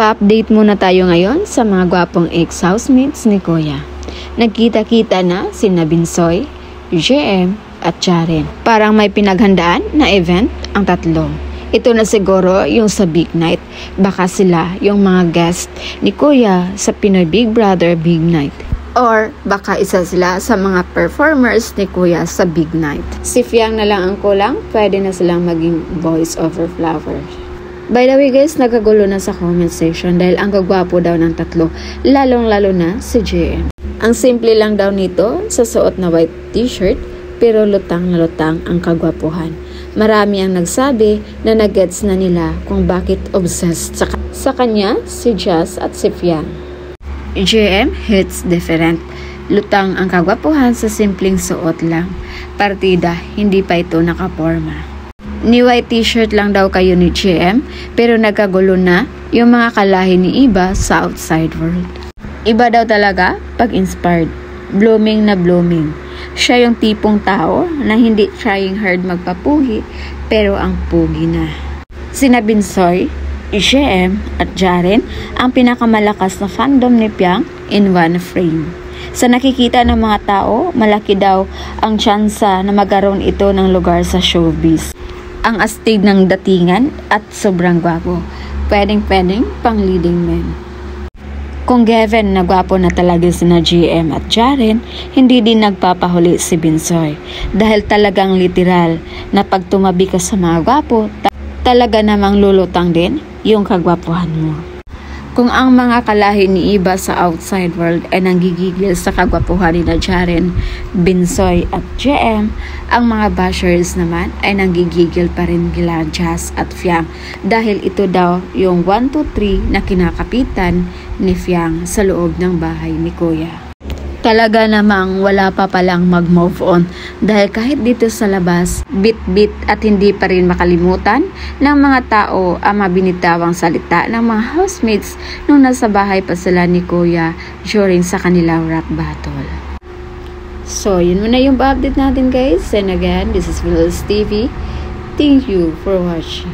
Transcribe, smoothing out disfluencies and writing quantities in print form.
Pa-update muna tayo ngayon sa mga gwapong ex-housemates ni Kuya. Nagkita-kita na sina Binsoy, JM at Jaren. Parang may pinaghandaan na event ang tatlo. Ito na siguro yung sa Big Night. Baka sila yung mga guest ni Kuya sa Pinoy Big Brother Big Night. Or baka isa sila sa mga performers ni Kuya sa Big Night. Si Fiang na lang ang kulang, pwede na silang maging voice over flowers. By the way guys, nagkagulo na sa comment section dahil ang gagwapo daw ng tatlo, lalong-lalo na si JM. Ang simple lang daw nito sa suot na white t-shirt, pero lutang na lutang ang kagwapuhan. Marami ang nagsabi na nagets na nila kung bakit obsessed sa kanya si Jazz at si Fiang. JM hits different. Lutang ang kagwapuhan sa simpleng suot lang. Partida, hindi pa ito nakaporma. Ni white t-shirt lang daw kayo ni JM, pero nagkagulo na yung mga kalahi ni Iba sa outside world. Iba daw talaga pag inspired. Blooming na blooming. Siya yung tipong tao na hindi trying hard magpapugi, pero ang pugi na. Sina Binsoy, JM at Jaren ang pinakamalakas na fandom ni Fiang in one frame. Sa nakikita ng mga tao, malaki daw ang tsansa na magkaroon ito ng lugar sa showbiz. Ang astig ng datingan at sobrang gwapo. Pwedeng pang leading men. Kung given na gwapo na talaga sina JM at Jaren, hindi din nagpapahuli si Binsoy. Dahil talagang literal na pag tumabi ka sa mga gwapo, talaga namang lulutang din yung kagwapuhan mo. Kung ang mga kalahi ni Iba sa outside world ay nanggigigil sa kagwapuhan ni Jaren, Binsoy at JM, ang mga bashers naman ay nanggigigil pa rin gila Jazz at Fiang dahil ito daw yung 1, 2, 3 na kinakapitan ni Fiang sa loob ng bahay ni Kuya. Talaga namang wala pa palang mag-move on dahil kahit dito sa labas, bit-bit at hindi pa rin makalimutan ng mga tao ang mabinitawang salita ng mga housemates nung nasa bahay pa sila ni Kuya during sa kanilang rap battle. So, yun muna yung update natin guys. And again, this is Wills TV. Thank you for watching.